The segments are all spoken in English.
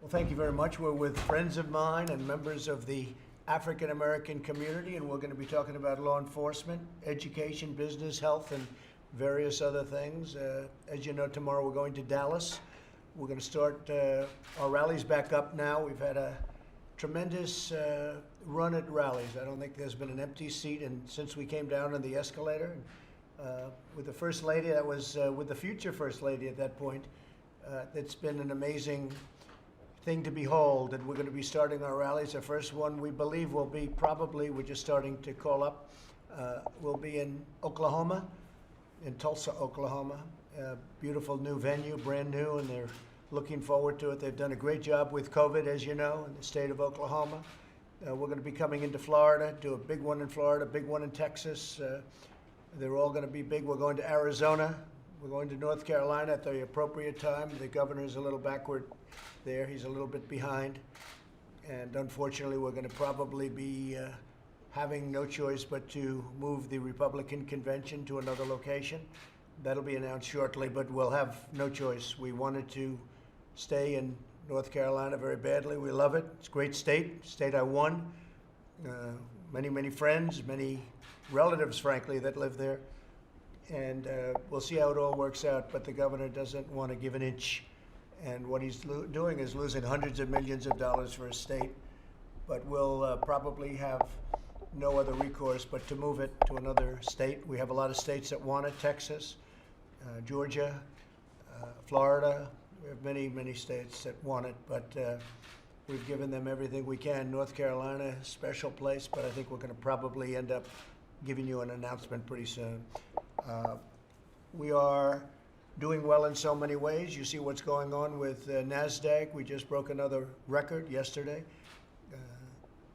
Well, thank you very much. We're with friends of mine and members of the African American community, and we're going to be talking about law enforcement, education, business, health, and various other things. As you know, tomorrow we're going to Dallas. We're going to start our rallies back up now. We've had a tremendous run at rallies. I don't think there's been an empty seat since we came down on the escalator. With the First Lady, that was with the future First Lady at that point. It's been an amazing thing to behold, and we're going to be starting our rallies. The first one we believe will be we're just starting to call up, will be in Oklahoma, in Tulsa, Oklahoma. Beautiful new venue, brand new, and they're looking forward to it. They've done a great job with COVID, as you know, in the state of Oklahoma. We're going to be coming into Florida, do a big one in Florida, big one in Texas. They're all going to be big. We're going to Arizona. We're going to North Carolina at the appropriate time. The governor's a little backward there. He's a little bit behind. And unfortunately, we're going to probably be having no choice but to move the Republican convention to another location. That'll be announced shortly, but we'll have no choice. We wanted to stay in North Carolina very badly. We love it. It's a great state I won. Many, many friends, many relatives, frankly, that live there. And we'll see how it all works out, but the governor doesn't want to give an inch. And what he's doing is losing hundreds of millions of dollars for his state. But we'll probably have no other recourse but to move it to another state. We have a lot of states that want it: Texas, Georgia, Florida. We have many, many states that want it, but we've given them everything we can. North Carolina, special place, but I think we're going to probably end up giving you an announcement pretty soon. We are doing well in so many ways. You see what's going on with NASDAQ. We just broke another record yesterday.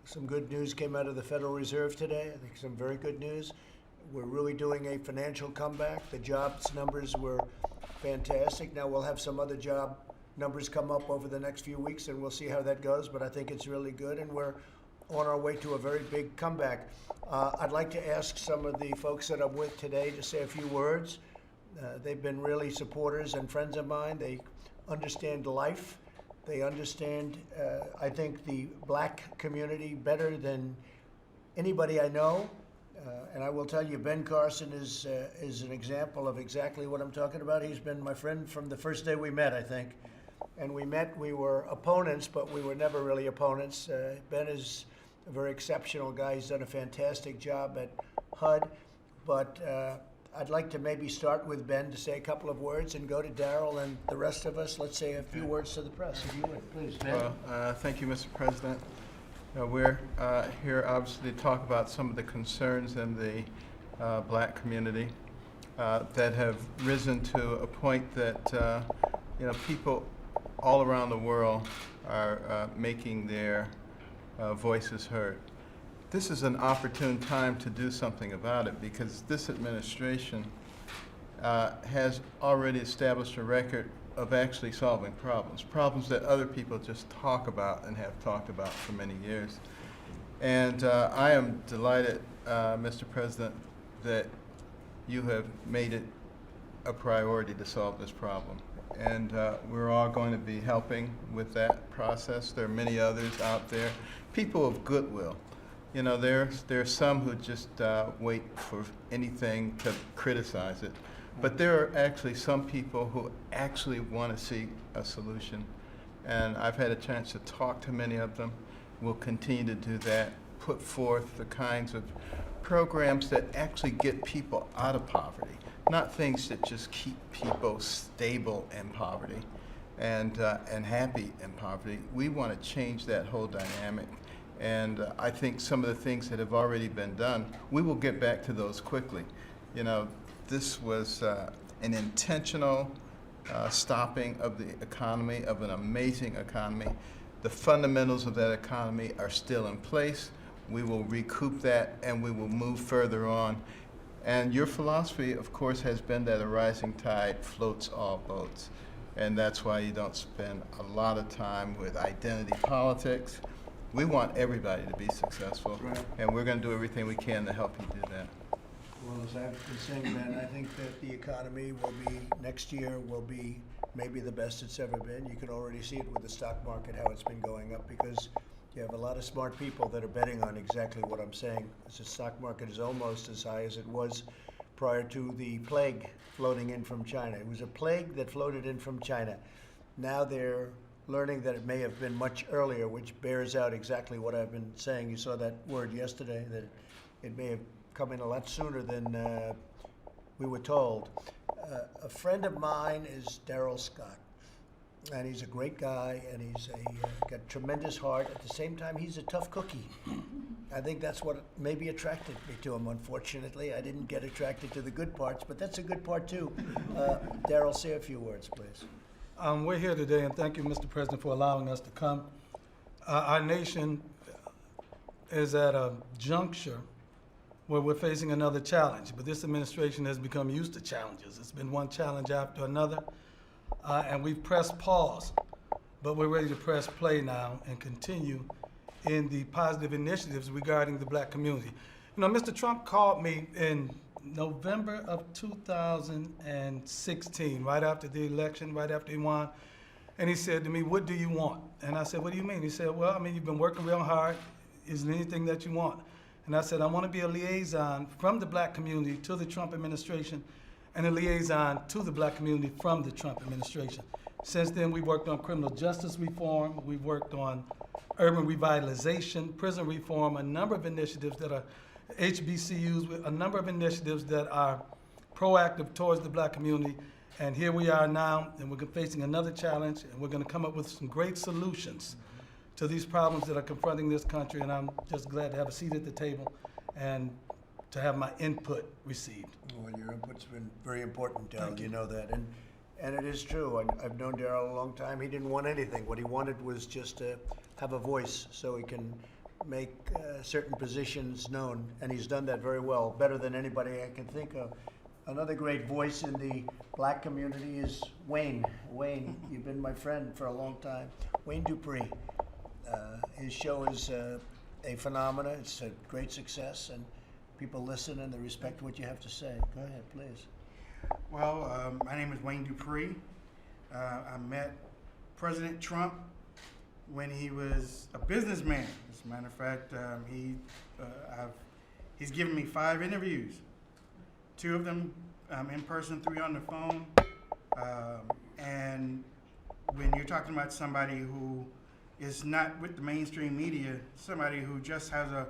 Some good news came out of the Federal Reserve today. I think some very good news. We're really doing a financial comeback. The jobs numbers were fantastic. Now we'll have some other job numbers come up over the next few weeks, and we'll see how that goes, but I think it's really good, and we're on our way to a very big comeback. I'd like to ask some of the folks that I'm with today to say a few words. They've been really supporters and friends of mine. They understand life. They understand, I think, the black community better than anybody I know. And I will tell you, Ben Carson is an example of exactly what I'm talking about. He's been my friend from the first day we met, I think. And we were opponents, but we were never really opponents. Ben is a very exceptional guy. He's done a fantastic job at HUD. But I'd like to maybe start with Ben to say a couple of words and go to Darrell and the rest of us. Let's say a few words to the press, if you would, please, Ben. Well, thank you, Mr. President. We're here obviously to talk about some of the concerns in the black community that have risen to a point that people all around the world are making their voices heard. This is an opportune time to do something about it because this administration has already established a record of actually solving problems that other people just talk about and have talked about for many years. And I am delighted, Mr. President, that you have made it a priority to solve this problem. And we're all going to be helping with that process. There are many others out there, people of goodwill. You know, there's some who just wait for anything to criticize it. But there are actually some people who actually want to see a solution. And I've had a chance to talk to many of them. We'll continue to do that, put forth the kinds of programs that actually get people out of poverty, not things that just keep people stable in poverty and happy in poverty. We want to change that whole dynamic. And I think some of the things that have already been done, we will get back to those quickly. You know, this was an intentional stopping of the economy, of an amazing economy. The fundamentals of that economy are still in place. We will recoup that and we will move further on. And your philosophy, of course, has been that a rising tide floats all boats. And that's why you don't spend a lot of time with identity politics. We want everybody to be successful, Right. And we're going to do everything we can to help you do that. Well, as I've been saying, Ben, I think that the economy will be, next year, will be maybe the best it's ever been. You can already see it with the stock market, how it's been going up, because you have a lot of smart people that are betting on exactly what I'm saying. The stock market is almost as high as it was prior to the plague floating in from China. It was a plague that floated in from China. Now they're learning that it may have been much earlier, which bears out exactly what I've been saying. You saw that word yesterday, that it may have come in a lot sooner than we were told. A friend of mine is Darrell Scott, and he's a great guy, and he's got a tremendous heart. At the same time, he's a tough cookie. I think that's what maybe attracted me to him. Unfortunately, I didn't get attracted to the good parts, but that's a good part too. Darrell, say a few words, please. We're here today, and thank you, Mr. President, for allowing us to come. Our nation is at a juncture where we're facing another challenge, but this administration has become used to challenges. It's been one challenge after another, and we've pressed pause, but we're ready to press play now and continue in the positive initiatives regarding the black community. You know, Mr. Trump called me in November of 2016, right after the election, right after he won, and he said to me, "What do you want?" And I said, "What do you mean?" He said, "Well, I mean, you've been working real hard. Is there anything that you want?" And I said, "I want to be a liaison from the black community to the Trump administration and a liaison to the black community from the Trump administration." Since then, we worked on criminal justice reform, we've worked on urban revitalization, prison reform, a number of initiatives that are HBCUs, a number of initiatives that are proactive towards the black community. And here we are now, and we're facing another challenge, and we're going to come up with some great solutions to these problems that are confronting this country. And I'm just glad to have a seat at the table and to have my input received. Well, your input's been very important, Darrell. You know that. And it is true. I've known Darrell a long time. He didn't want anything. What he wanted was just to have a voice so he can make certain positions known. And he's done that very well, better than anybody I can think of. Another great voice in the black community is Wayne. Wayne, you've been my friend for a long time. Wayne Dupree. His show is a phenomena. It's a great success, and people listen and they respect what you have to say. Go ahead, please. Well, my name is Wayne Dupree. I met President Trump when he was a businessman. As a matter of fact, he's given me 5 interviews, 2 of them in person, 3 on the phone. And when you're talking about somebody who is not with the mainstream media, somebody who just has a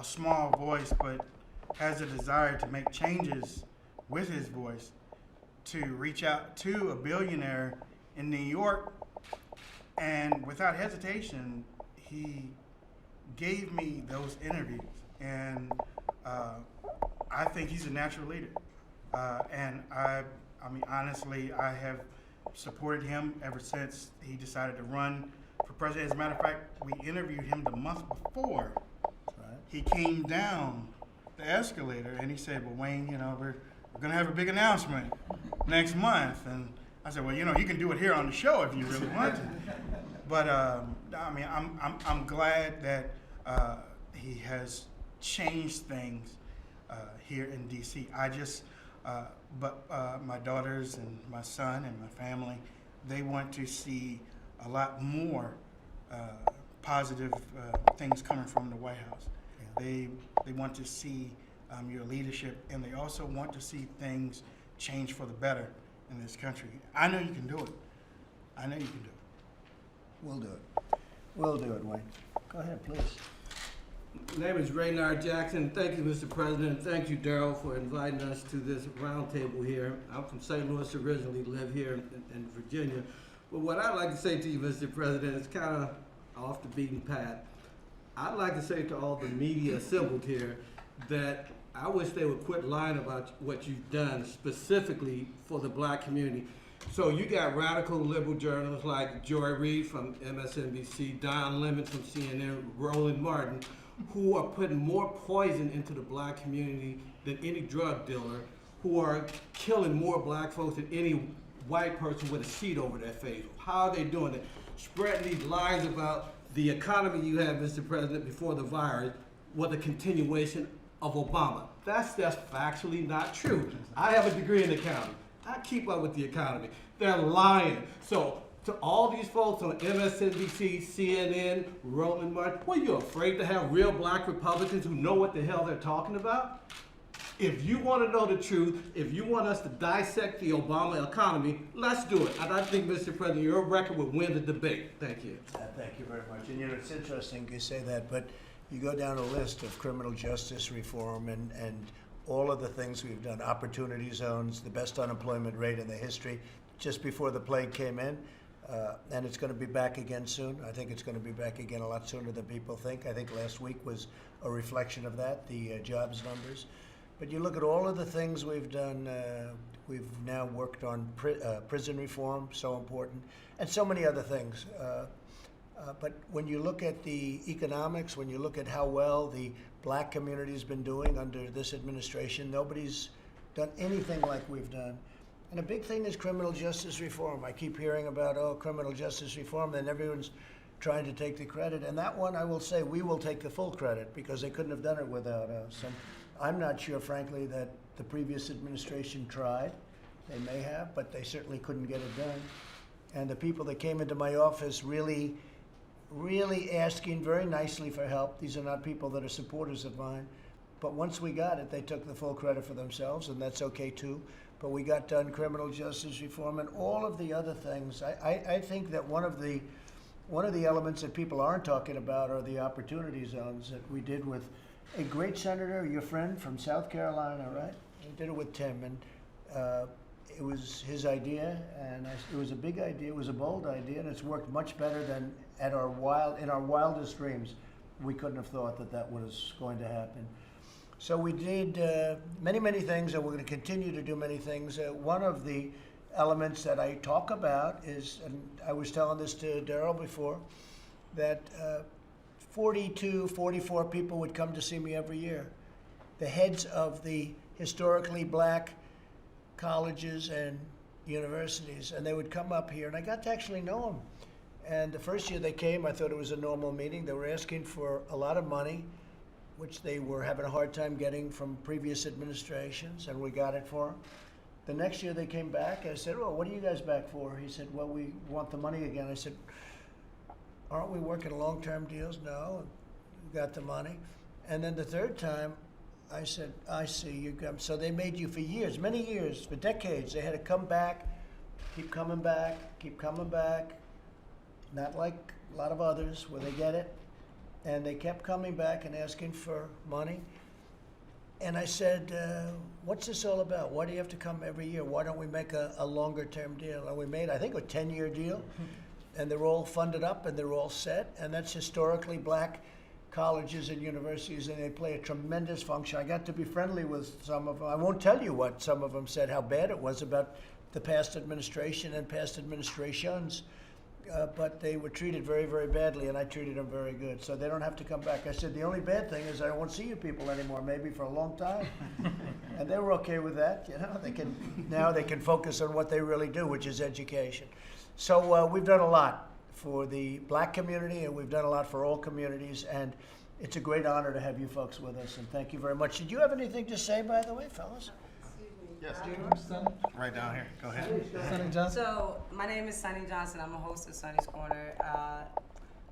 small voice but has a desire to make changes with his voice, to reach out to a billionaire in New York, and without hesitation, he gave me those interviews. And I think he's a natural leader. And I mean, honestly, I have supported him ever since he decided to run for president. As a matter of fact, we interviewed him the month before he came down the escalator, and he said, "Well, Wayne, you know, we're going to have a big announcement next month." And I said, "Well, you know, you can do it here on the show if you really want to." But I mean, I'm glad that he has changed things here in D.C. But my daughters and my son and my family, they want to see a lot more positive things coming from the White House. They want to see your leadership, and they also want to see things change for the better in this country. I know you can do it. I know you can do it. We'll do it. We'll do it, Wayne. Go ahead, please. My name is Raynard Jackson. Thank you, Mr. President. Thank you, Darrell, for inviting us to this roundtable here. I'm from St. Louis originally, live here in Virginia. But what I'd like to say to you, Mr. President, is kind of off the beaten path. I'd like to say to all the media assembled here that I wish they would quit lying about what you've done specifically for the black community. So you got radical liberal journalists like Joy Reid from MSNBC, Don Lemon from CNN, Roland Martin, who are putting more poison into the black community than any drug dealer, who are killing more black folks than any white person with a sheet over their face. How are they doing it? Spreading these lies about the economy you had, Mr. President, before the virus was a continuation of Obama. That's just factually not true. I have a degree in accounting. I keep up with the economy. They're lying. So to all these folks on MSNBC, CNN, Roland Martin, what, you afraid to have real black Republicans who know what the hell they're talking about? If you want to know the truth, if you want us to dissect the Obama economy, let's do it. And I think, Mr. President, your record would win the debate. Thank you. Thank you very much. And you know, it's interesting you say that, but you go down a list of criminal justice reform and all of the things we've done, opportunity zones, the best unemployment rate in the history, just before the plague came in. And it's going to be back again soon. I think it's going to be back again a lot sooner than people think. I think last week was a reflection of that, the jobs numbers. But you look at all of the things we've done. We've now worked on prison reform, so important, and so many other things. But when you look at the economics, when you look at how well the black community has been doing under this administration, nobody's done anything like we've done. And a big thing is criminal justice reform. I keep hearing about, oh, criminal justice reform, and everyone's trying to take the credit. And that one, I will say, we will take the full credit because they couldn't have done it without us. And I'm not sure, frankly, that the previous administration tried. They may have, but they certainly couldn't get it done. And the people that came into my office really asking very nicely for help. These are not people that are supporters of mine. But once we got it, they took the full credit for themselves, and that's okay too. But we got done criminal justice reform and all of the other things. I think that one of the elements that people aren't talking about are the opportunity zones that we did with a great senator, your friend from South Carolina, right? We did it with Tim, and it was his idea, and it was a big idea. It was a bold idea, and it's worked much better than in our wildest dreams. We couldn't have thought that was going to happen. So we did many things, and we're going to continue to do many things. One of the elements that I talk about is, and I was telling this to Darrell before, that 42, 44 people would come to see me every year. The heads of the historically black colleges and universities, and they would come up here, and I got to actually know them. And the first year they came, I thought it was a normal meeting. They were asking for a lot of money, which they were having a hard time getting from previous administrations, and we got it for them. The next year they came back, I said, well, what are you guys back for? He said, well, we want the money again. I said, aren't we working long-term deals? No, we got the money. And then the third time, I said, I see you come. So they made you for years, many years, for decades. They had to come back, keep coming back, keep coming back. Not like a lot of others where they get it. And they kept coming back and asking for money. And I said, what's this all about? Why do you have to come every year? Why don't we make a longer term deal? And we made, I think, a 10-year deal. And they're all funded up and they're all set. And that's historically black colleges and universities, and they play a tremendous function. I got to be friendly with some of them. I won't tell you what some of them said, how bad it was about the past administration and past administrations. But they were treated very, very badly, and I treated them very good. So they don't have to come back. I said, the only bad thing is I won't see you people anymore, maybe for a long time. And they were okay with that. You know, now they can focus on what they really do, which is education. So we've done a lot for the black community, and we've done a lot for all communities, and it's a great honor to have you folks with us, and thank you very much. Did you have anything to say, by the way, fellas? Yes. Sonny? Right down here. Go ahead. Sonny Johnson? So, my name is Sonny Johnson. I'm a host of Sonny's Corner.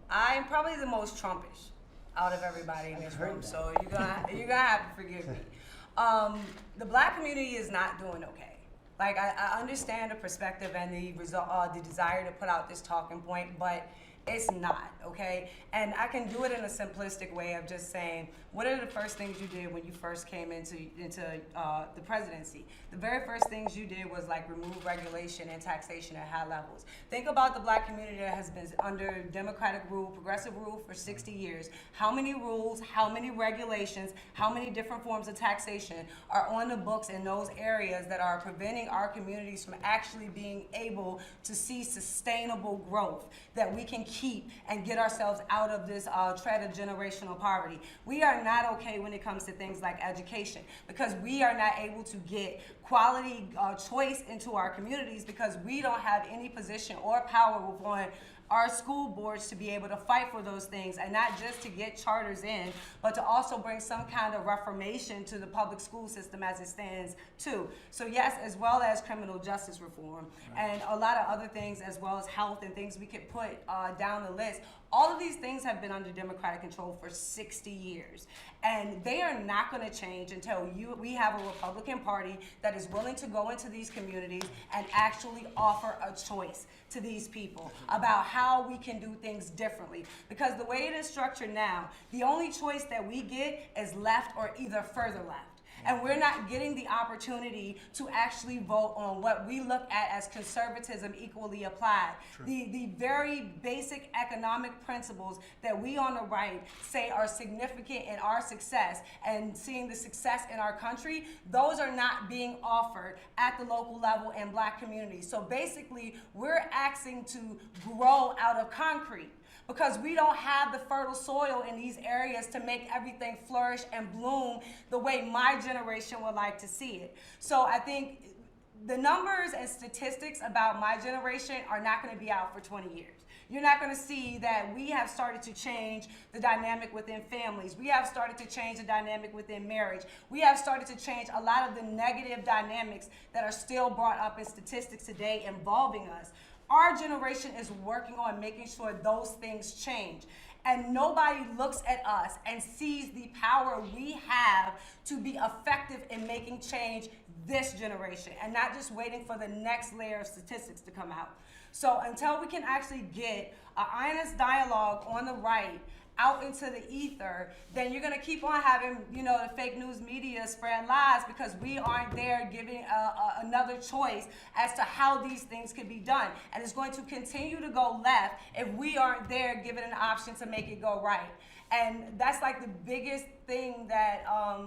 I'm probably the most Trumpish out of everybody in this room, so you're gonna have to forgive me. The black community is not doing okay. Like, I understand the perspective and the desire to put out this talking point, but it's not, okay? And I can do it in a simplistic way of just saying, what are the first things you did when you first came into the presidency? The very first things you did was like remove regulation and taxation at high levels. Think about the black community that has been under democratic rule, progressive rule for 60 years. How many rules, how many regulations, how many different forms of taxation are on the books in those areas that are preventing our communities from actually being able to see sustainable growth that we can keep and get ourselves out of this threat of generational poverty? We are not okay when it comes to things like education, because we are not able to get quality choice into our communities because we don't have any position or power our school boards to be able to fight for those things, and not just to get charters in, but to also bring some kind of reformation to the public school system as it stands too. So yes, as well as criminal justice reform and a lot of other things, as well as health and things we could put down the list. All of these things have been under Democratic control for 60 years. And they are not going to change until we have a Republican Party that is willing to go into these communities and actually offer a choice to these people about how we can do things differently. Because the way it is structured now, the only choice that we get is left or either further left. And we're not getting the opportunity to actually vote on what we look at as conservatism equally applied. The very basic economic principles that we on the right say are significant in our success and seeing the success in our country, those are not being offered at the local level in Black communities. So basically, we're asking to grow out of concrete, because we don't have the fertile soil in these areas to make everything flourish and bloom the way my generation would like to see it. So I think the numbers and statistics about my generation are not going to be out for 20 years. You're not going to see that we have started to change the dynamic within families. We have started to change the dynamic within marriage. We have started to change a lot of the negative dynamics that are still brought up in statistics today involving us. Our generation is working on making sure those things change. And nobody looks at us and sees the power we have to be effective in making change this generation, and not just waiting for the next layer of statistics to come out. So until we can actually get an honest dialogue on the right out into the ether, then you're going to keep on having, the fake news media spread lies, because we aren't there giving another choice as to how these things could be done. And it's going to continue to go left if we aren't there giving an option to make it go right. And that's like the biggest thing that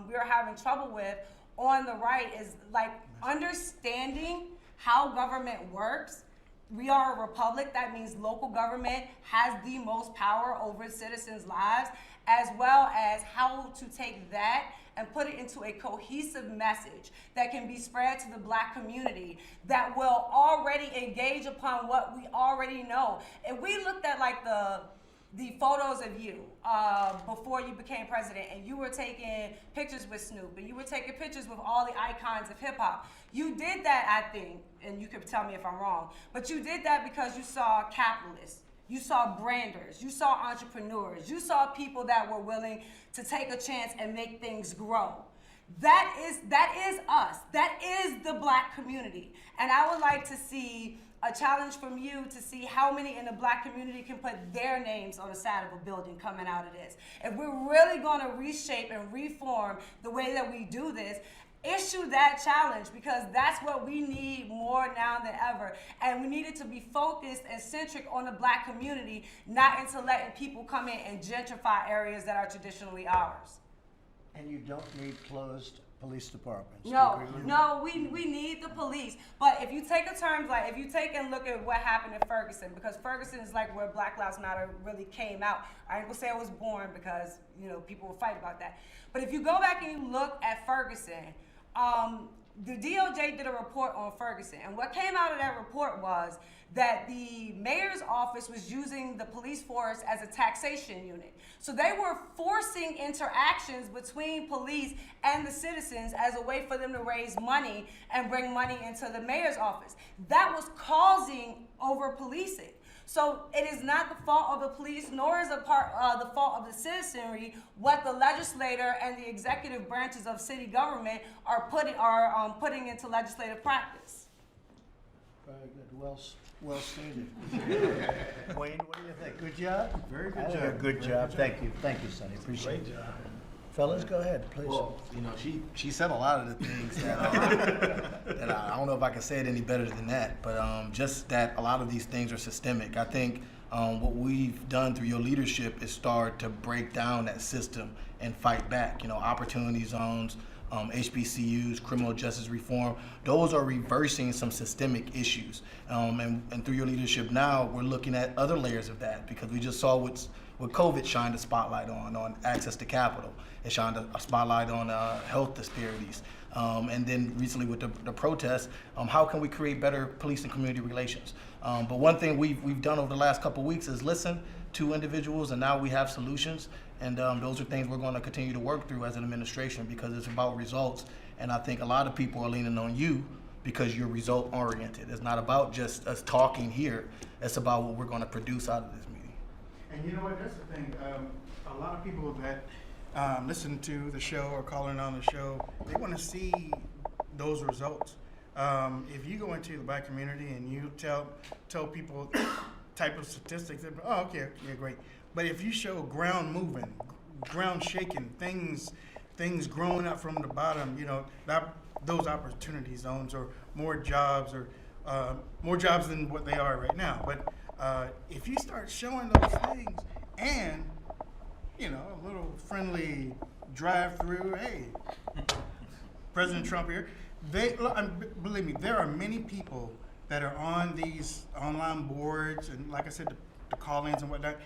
we're having trouble with on the right, is like understanding how government works. We are a republic. That means local government has the most power over citizens' lives, as well as how to take that and put it into a cohesive message that can be spread to the Black community that will already engage upon what we already know. If we looked at like the photos of you before you became president, and you were taking pictures with Snoop, and you were taking pictures with all the icons of hip hop. You did that, I think, and you could tell me if I'm wrong, but you did that because you saw capitalists, you saw branders, you saw entrepreneurs, you saw people that were willing to take a chance and make things grow. That is us. That is the Black community. And I would like to see a challenge from you to see how many in the Black community can put their names on the side of a building coming out of this. If we're really going to reshape and reform the way that we do this, issue that challenge, because that's what we need more now than ever. And we need it to be focused and centric on the Black community, not into letting people come in and gentrify areas that are traditionally ours. And you don't need closed police departments. No, we need the police. But if you take if you take and look at what happened in Ferguson, because Ferguson is like where Black Lives Matter really came out. I ain't gonna say it was born, because people will fight about that. But if you go back and you look at Ferguson, the DOJ did a report on Ferguson, and what came out of that report was that the mayor's office was using the police force as a taxation unit. So they were forcing interactions between police and the citizens as a way for them to raise money and bring money into the mayor's office. That was causing over-policing. So it is not the fault of the police, nor is it the fault of the citizenry what the legislator and the executive branches of city government are putting into legislative practice. Very good. Well stated. Wayne, what do you think? Good job? Very good I think job. a good job. Thank you, Sonny. Appreciate it. Fellas, go ahead, please. Well, she said a lot of the things that, that I don't know if I can say it any better than that, but just that a lot of these things are systemic. I think what we've done through your leadership is start to break down that system and fight back. Opportunity zones, HBCUs, criminal justice reform, those are reversing some systemic issues. And through your leadership now, we're looking at other layers of that, because we just saw With COVID, shined a spotlight on access to capital. It shined a spotlight on health disparities. And then recently with the protests, how can we create better police and community relations? But one thing we've done over the last couple of weeks is listen to individuals, and now we have solutions. And those are things we're going to continue to work through as an administration, because it's about results. And I think a lot of people are leaning on you because you're result oriented. It's not about just us talking here. It's about what we're going to produce out of this meeting. And you know what, that's the thing, a lot of people that listen to the show or calling on the show, they want to see those results. If you go into the black community and you tell people type of statistics, they're, oh, okay, yeah, great. But if you show ground moving, ground shaking, things growing up from the bottom, you know, those opportunity zones, or more jobs than what they are right now. But if you start showing those things, and you know, a little friendly drive-through, hey, President Trump here, believe me, there are many people that are on these online boards, and like I said, the call-ins and whatnot.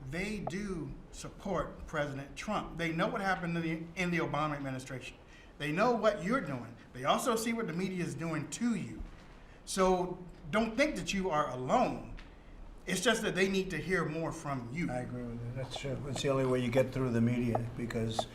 They do support President Trump. They know what happened in the Obama administration. They know what you're doing. They also see what the media is doing to you. So don't think that you are alone. It's just that they need to hear more from you. I agree with you. That's true. It's the only way you get through the media, because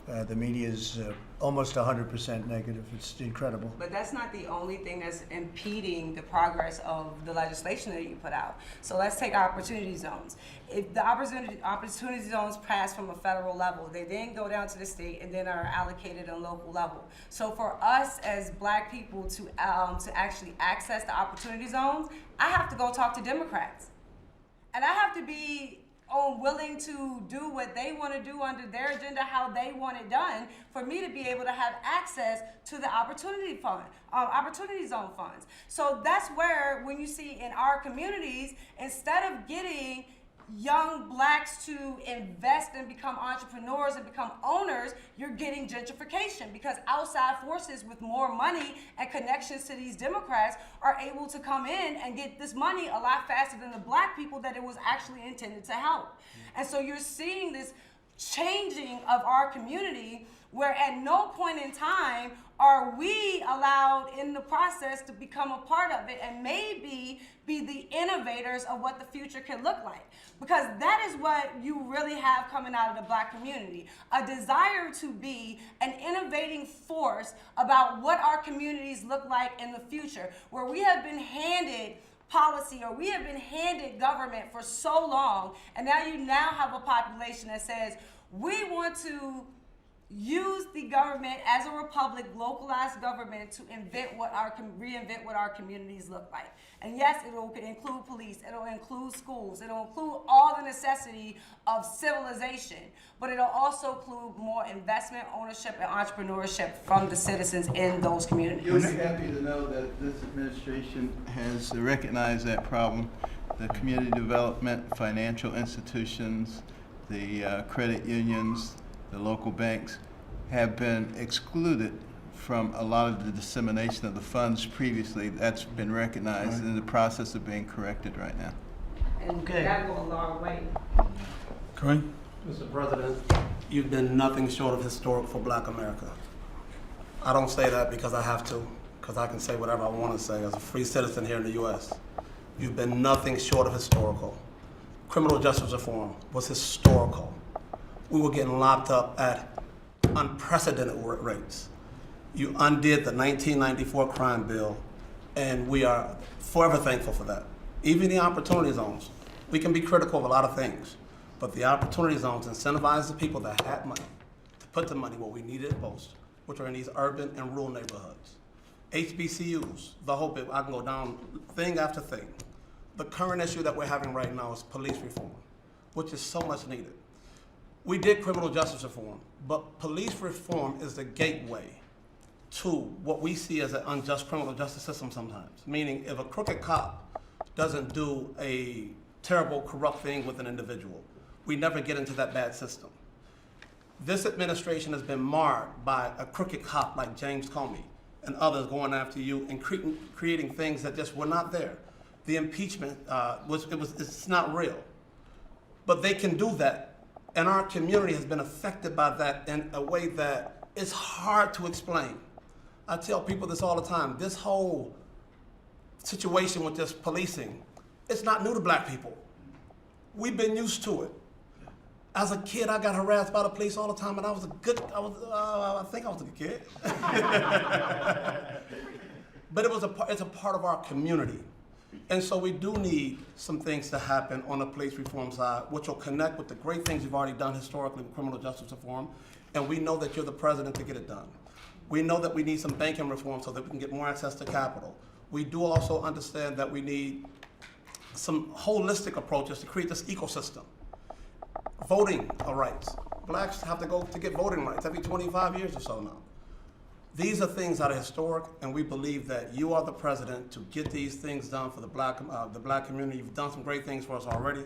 the media is almost 100% negative. It's incredible. But that's not the only thing that's impeding the progress of the legislation that you put out. So let's take opportunity zones. If the opportunity zones pass from a federal level, they then go down to the state and then are allocated on local level. So for us as black people to actually access the opportunity zones, I have to go talk to Democrats. And I have to be willing to do what they want to do under their agenda, how they want it done, for me to be able to have access to the opportunity zone funds. So that's where, when you see in our communities, instead of getting young blacks to invest and become entrepreneurs and become owners, you're getting gentrification, because outside forces with more money and connections to these Democrats are able to come in and get this money a lot faster than the black people that it was actually intended to help. And so you're seeing this changing of our community, where at no point in time are we allowed in the process to become a part of it and maybe be the innovators of what the future can look like. Because that is what you really have coming out of the black community, a desire to be an innovating force about what our communities look like in the future, where we have been handed policy, or we have been handed government for so long, and now you have a population that says, we want to use the government as a republic, localized government, to reinvent what our communities look like. And yes, it will include police, it'll include schools, it'll include all the necessity of civilization, but it'll also include more investment, ownership, and entrepreneurship from the citizens in those communities. You'll be happy to know that this administration has recognized that problem. The community development, financial institutions, the credit unions, the local banks have been excluded from a lot of the dissemination of the funds previously. That's been recognized in the process of being corrected right now. And that will go a long way. Kareem? Mr. President, you've been nothing short of historic for Black America. I don't say that because I have to, because I can say whatever I want to say as a free citizen here in the U.S. You've been nothing short of historical. Criminal justice reform was historical. We were getting locked up at unprecedented rates. You undid the 1994 crime bill, and we are forever thankful for that. Even the opportunity zones, we can be critical of a lot of things, but the opportunity zones incentivize the people that had money to put the money where we needed it most, which are in these urban and rural neighborhoods. HBCUs, the whole bit, I can go down thing after thing. The current issue that we're having right now is police reform, which is so much needed. We did criminal justice reform, but police reform is the gateway to what we see as an unjust criminal justice system sometimes. Meaning, if a crooked cop doesn't do a terrible, corrupt thing with an individual, we never get into that bad system. This administration has been marred by a crooked cop like James Comey and others going after you and creating things that just were not there. The impeachment, it's not real. But they can do that, and our community has been affected by that in a way that is hard to explain. I tell people this all the time. This whole situation with this policing, it's not new to black people. We've been used to it. As a kid, I got harassed by the police all the time, and I think I was a good kid. But it's a part of our community. And so we do need some things to happen on the police reform side, which will connect with the great things you've already done historically with criminal justice reform. And we know that you're the president to get it done. We know that we need some banking reform so that we can get more access to capital. We do also understand that we need some holistic approaches to create this ecosystem. Voting rights. Blacks have to go to get voting rights every 25 years or so now. These are things that are historic, and we believe that you are the president to get these things done for the black community. You've done some great things for us already,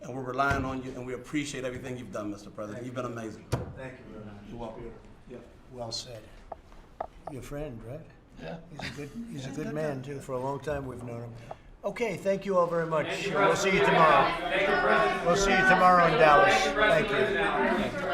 and we're relying on you, and we appreciate everything you've done, Mr. President. You've been amazing. Thank you very much. You're welcome. Yeah. Well said. Your friend, right? Yeah. He's a good man too. For a long time we've known him. Okay, thank you all very much. We'll see you tomorrow. We'll see you tomorrow in Dallas. Thank you.